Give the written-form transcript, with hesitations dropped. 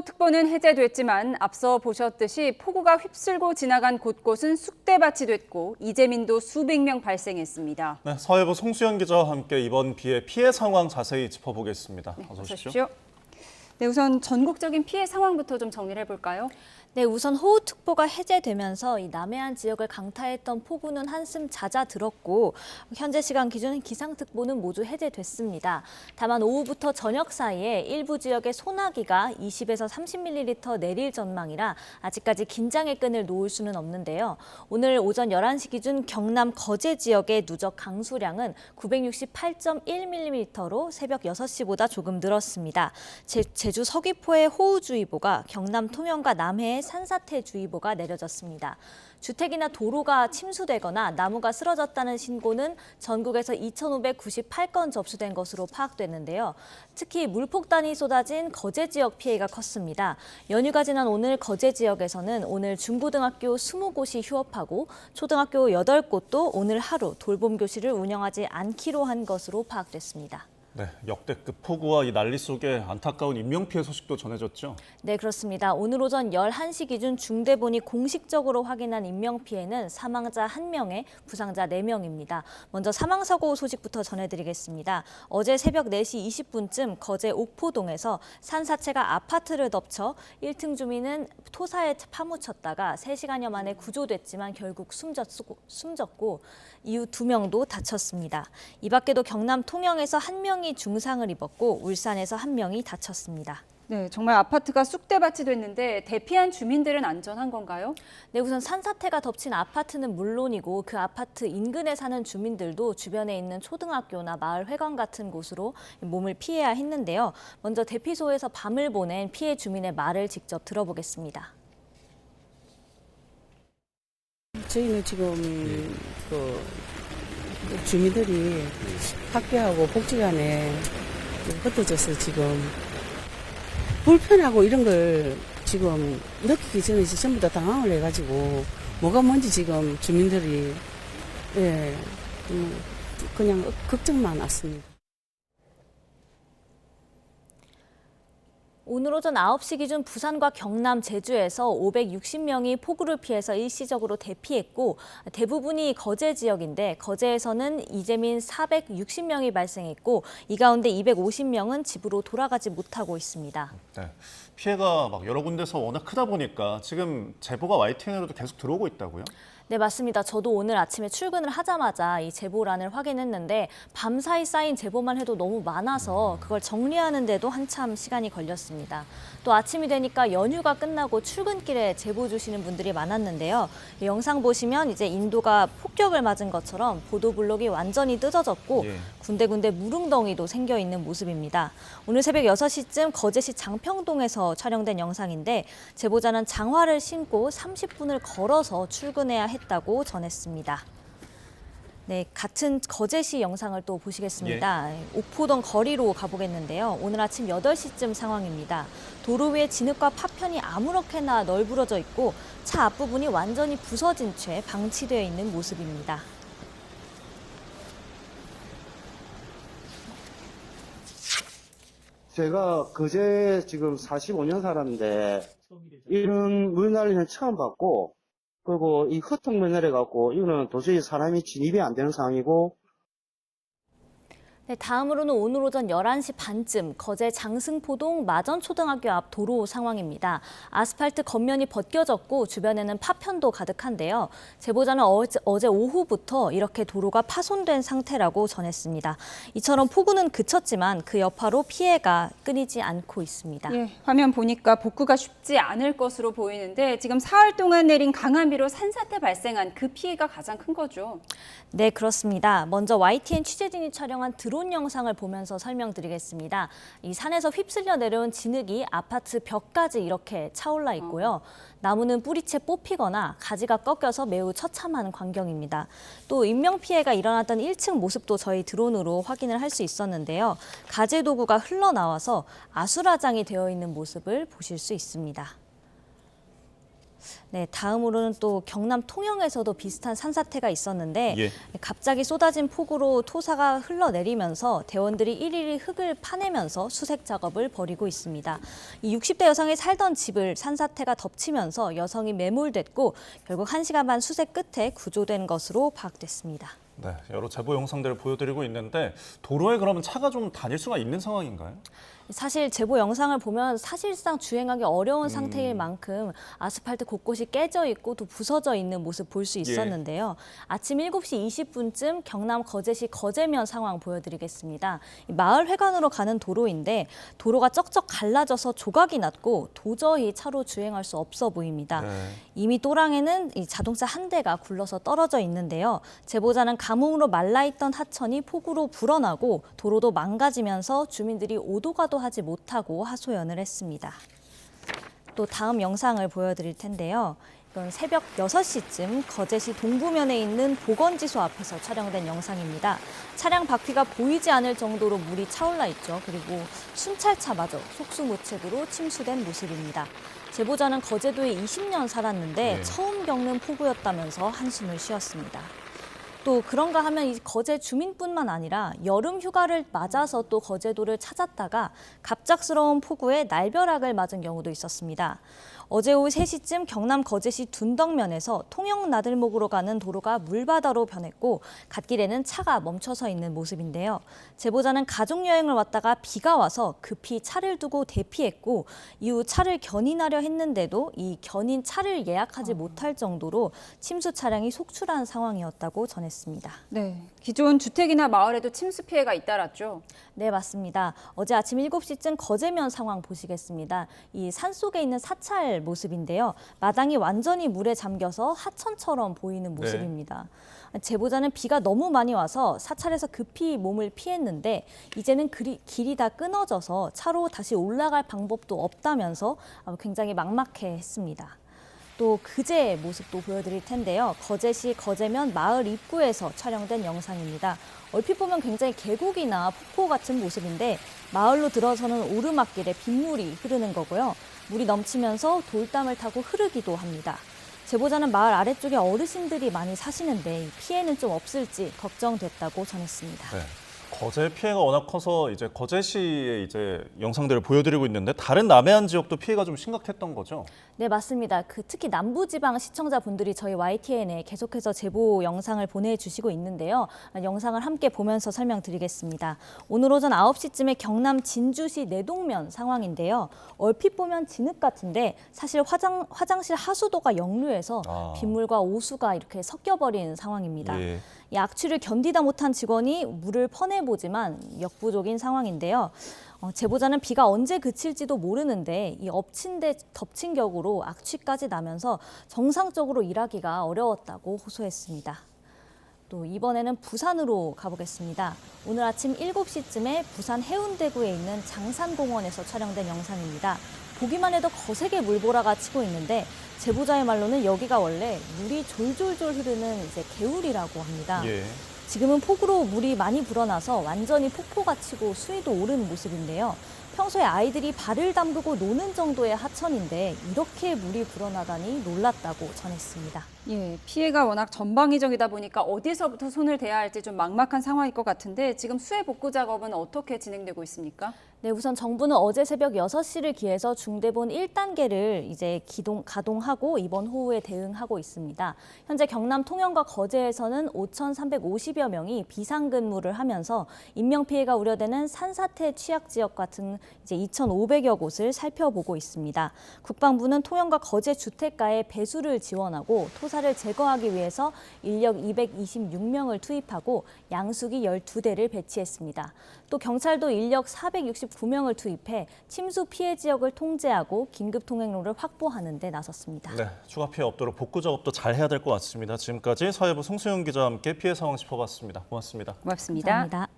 호우특보는 해제됐지만 앞서 보셨듯이 폭우가 휩쓸고 지나간 곳곳은 쑥대밭이 됐고 이재민도 수백 명 발생했습니다. 네, 사회부 송수연 기자와 함께 이번 비의 피해 상황 자세히 짚어보겠습니다. 어서 오십시오. 네, 우선 전국적인 피해 상황부터 좀 정리를 해볼까요? 네, 우선 호우특보가 해제되면서 이 남해안 지역을 강타했던 폭우는 한숨 잦아들었고 현재 시간 기준 기상특보는 모두 해제됐습니다. 다만 오후부터 저녁 사이에 일부 지역에 소나기가 20에서 30mm 내릴 전망이라 아직까지 긴장의 끈을 놓을 수는 없는데요. 오늘 오전 11시 기준 경남 거제 지역의 누적 강수량은 968.1mm로 새벽 6시보다 조금 늘었습니다. 제주 서귀포의 호우주의보가 경남 통영과 남해에 산사태주의보가 내려졌습니다. 주택이나 도로가 침수되거나 나무가 쓰러졌다는 신고는 전국에서 2,598건 접수된 것으로 파악됐는데요. 특히 물폭탄이 쏟아진 거제 지역 피해가 컸습니다. 연휴가 지난 오늘 거제 지역에서는 오늘 중고등학교 20곳이 휴업하고 초등학교 8곳도 오늘 하루 돌봄 교실을 운영하지 않기로 한 것으로 파악됐습니다. 네, 역대급 폭우와 이 난리 속에 안타까운 인명피해 소식도 전해졌죠? 네, 그렇습니다. 오늘 오전 11시 기준 중대본이 공식적으로 확인한 인명피해는 사망자 1명에 부상자 4명입니다. 먼저 사망사고 소식부터 전해드리겠습니다. 어제 새벽 4시 20분쯤 거제 옥포동에서 산사체가 아파트를 덮쳐 1층 주민은 토사에 파묻혔다가 3시간여 만에 구조됐지만 결국 숨졌고 이후 2명도 다쳤습니다. 이 밖에도 경남 통영에서 1명이 중상을 입었고 울산에서 1명이 다쳤습니다. 네, 정말 아파트가 쑥대밭이 됐는데 대피한 주민들은 안전한 건가요? 네, 우선 산사태가 덮친 아파트는 물론이고 그 아파트 인근에 사는 주민들도 주변에 있는 초등학교나 마을 회관 같은 곳으로 몸을 피해야 했는데요. 먼저 대피소에서 밤을 보낸 피해 주민의 말을 직접 들어보겠습니다. 저희는 지금 주민들이 학교하고 복지관에 흩어져서 지금 불편하고 이런 걸 지금 느끼기 전에 전부 다 당황을 해가지고 뭐가 뭔지 지금 주민들이 그냥 걱정만 왔습니다. 오늘 오전 9시 기준 부산과 경남, 제주에서 560명이 폭우를 피해서 일시적으로 대피했고 대부분이 거제 지역인데 거제에서는 이재민 460명이 발생했고 이 가운데 250명은 집으로 돌아가지 못하고 있습니다. 네, 피해가 막 여러 군데서 워낙 크다 보니까 지금 제보가 YTN으로도 계속 들어오고 있다고요? 네, 맞습니다. 저도 오늘 아침에 출근을 하자마자 이 제보란을 확인했는데 밤사이 쌓인 제보만 해도 너무 많아서 그걸 정리하는데도 한참 시간이 걸렸습니다. 또 아침이 되니까 연휴가 끝나고 출근길에 제보 주시는 분들이 많았는데요. 이 영상 보시면 이제 인도가 폭격을 맞은 것처럼 보도블록이 완전히 뜯어졌고 군데군데 무릉덩이도 생겨 있는 모습입니다. 오늘 새벽 6시쯤 거제시 장평동에서 촬영된 영상인데 제보자는 장화를 신고 30분을 걸어서 출근해야 했다고 전했습니다. 네, 같은 거제시 영상을 또 보시겠습니다. 옥포동 거리로 가보겠는데요. 오늘 아침 8시쯤 상황입니다. 도로 위에 진흙과 파편이 아무렇게나 널브러져 있고 차 앞부분이 완전히 부서진 채 방치되어 있는 모습입니다. 제가 거제 지금 45년 살았는데 이런 물난리는 처음 봤고 그리고 이 흙탕물 내려갖고 이거는 도저히 사람이 진입이 안 되는 상황이고. 네, 다음으로는 오늘 오전 11시 반쯤 거제 장승포동 마전초등학교 앞 도로 상황입니다. 아스팔트 겉면이 벗겨졌고 주변에는 파편도 가득한데요. 제보자는 어제 오후부터 이렇게 도로가 파손된 상태라고 전했습니다. 이처럼 폭우는 그쳤지만 그 여파로 피해가 끊이지 않고 있습니다. 예, 화면 보니까 복구가 쉽지 않을 것으로 보이는데 지금 사흘 동안 내린 강한 비로 산사태 발생한 그 피해가 가장 큰 거죠. 네, 그렇습니다. 먼저 YTN 취재진이 촬영한 드론 영상을 보면서 설명드리겠습니다. 이 산에서 휩쓸려 내려온 진흙이 아파트 벽까지 이렇게 차올라 있고요. 나무는 뿌리채 뽑히거나 가지가 꺾여서 매우 처참한 광경입니다. 또 인명피해가 일어났던 1층 모습도 저희 드론으로 확인을 할 수 있었는데요. 가재 도구가 흘러나와서 아수라장이 되어 있는 모습을 보실 수 있습니다. 네, 다음으로는 또 경남 통영에서도 비슷한 산사태가 있었는데 예. 갑자기 쏟아진 폭우로 토사가 흘러내리면서 대원들이 일일이 흙을 파내면서 수색 작업을 벌이고 있습니다. 이 60대 여성이 살던 집을 산사태가 덮치면서 여성이 매몰됐고 결국 1시간 반 수색 끝에 구조된 것으로 파악됐습니다. 네, 여러 제보 영상들을 보여드리고 있는데 도로에 그러면 차가 좀 다닐 수가 있는 상황인가요? 사실 제보 영상을 보면 사실상 주행하기 어려운 상태일 만큼 아스팔트 곳곳이 깨져 있고 또 부서져 있는 모습 볼 수 있었는데요. 아침 7시 20분쯤 경남 거제시 거제면 상황 보여드리겠습니다. 마을 회관으로 가는 도로인데 도로가 쩍쩍 갈라져서 조각이 났고 도저히 차로 주행할 수 없어 보입니다. 네. 이미 또랑에는 이 자동차 한 대가 굴러서 떨어져 있는데요. 제보자는 가뭄으로 말라있던 하천이 폭우로 불어나고 도로도 망가지면서 주민들이 오도 가도 하지 못하고 하소연을 했습니다. 또 다음 영상을 보여드릴 텐데요. 이건 새벽 6시쯤 거제시 동부면에 있는 보건지소 앞에서 촬영된 영상입니다. 차량 바퀴가 보이지 않을 정도로 물이 차올라 있죠. 그리고 순찰차마저 속수무책으로 침수된 모습입니다. 제보자는 거제도에 20년 살았는데 네. 처음 겪는 폭우였다면서 한숨을 쉬었습니다. 또 그런가 하면 이 거제 주민뿐만 아니라 여름 휴가를 맞아서 또 거제도를 찾았다가 갑작스러운 폭우에 날벼락을 맞은 경우도 있었습니다. 어제 오후 3시쯤 경남 거제시 둔덕면에서 통영 나들목으로 가는 도로가 물바다로 변했고 갓길에는 차가 멈춰서 있는 모습인데요. 제보자는 가족여행을 왔다가 비가 와서 급히 차를 두고 대피했고 이후 차를 견인하려 했는데도 이 견인 차를 예약하지 못할 정도로 침수 차량이 속출한 상황이었다고 전했습니다. 네, 기존 주택이나 마을에도 침수 피해가 잇따랐죠. 네, 맞습니다. 어제 아침 7시쯤 거제면 상황 보시겠습니다. 이 산속에 있는 사찰 모습인데요. 마당이 완전히 물에 잠겨서 하천처럼 보이는 모습입니다. 제보자는 비가 너무 많이 와서 사찰에서 급히 몸을 피했는데 이제는 길이 다 끊어져서 차로 다시 올라갈 방법도 없다면서 굉장히 막막해했습니다. 또 그제의 모습도 보여드릴 텐데요. 거제시 거제면 마을 입구에서 촬영된 영상입니다. 얼핏 보면 굉장히 계곡이나 폭포 같은 모습인데 마을로 들어서는 오르막길에 빗물이 흐르는 거고요. 물이 넘치면서 돌담을 타고 흐르기도 합니다. 제보자는 마을 아래쪽에 어르신들이 많이 사시는데 피해는 좀 없을지 걱정됐다고 전했습니다. 네. 거제 피해가 워낙 커서 이제 거제시의 이제 영상들을 보여드리고 있는데 다른 남해안 지역도 피해가 좀 심각했던 거죠? 네, 맞습니다. 특히 남부지방 시청자분들이 저희 YTN에 계속해서 제보 영상을 보내주시고 있는데요. 영상을 함께 보면서 설명드리겠습니다. 오늘 오전 9시쯤에 경남 진주시 내동면 상황인데요. 얼핏 보면 진흙 같은데 사실 화장실 하수도가 역류해서 빗물과 오수가 이렇게 섞여버린 상황입니다. 예. 이 악취를 견디다 못한 직원이 물을 퍼내보지만 역부족인 상황인데요. 제보자는 비가 언제 그칠지도 모르는데 이 엎친 데 덮친 격으로 악취까지 나면서 정상적으로 일하기가 어려웠다고 호소했습니다. 또 이번에는 부산으로 가보겠습니다. 오늘 아침 7시쯤에 부산 해운대구에 있는 장산공원에서 촬영된 영상입니다. 보기만 해도 거세게 물보라가 치고 있는데 제보자의 말로는 여기가 원래 물이 졸졸졸 흐르는 이제 개울이라고 합니다. 예. 지금은 폭우로 물이 많이 불어나서 완전히 폭포가 치고 수위도 오른 모습인데요. 평소에 아이들이 발을 담그고 노는 정도의 하천인데 이렇게 물이 불어나다니 놀랐다고 전했습니다. 예, 피해가 워낙 전방위적이다 보니까 어디서부터 손을 대야 할지 좀 막막한 상황일 것 같은데 지금 수해 복구 작업은 어떻게 진행되고 있습니까? 네, 우선 정부는 어제 새벽 6시를 기해서 중대본 1단계를 이제 가동하고 이번 호우에 대응하고 있습니다. 현재 경남 통영과 거제에서는 5,350여 명이 비상근무를 하면서 인명피해가 우려되는 산사태 취약 지역 같은 이제 2,500여 곳을 살펴보고 있습니다. 국방부는 통영과 거제 주택가에 배수를 지원하고 토사를 제거하기 위해서 인력 226명을 투입하고 양수기 12대를 배치했습니다. 또 경찰도 인력 469명을 투입해 침수 피해 지역을 통제하고 긴급 통행로를 확보하는 데 나섰습니다. 네, 추가 피해 없도록 복구 작업도 잘 해야 될 것 같습니다. 지금까지 사회부 송수영 기자와 함께 피해 상황 짚어봤습니다. 고맙습니다. 고맙습니다. 감사합니다.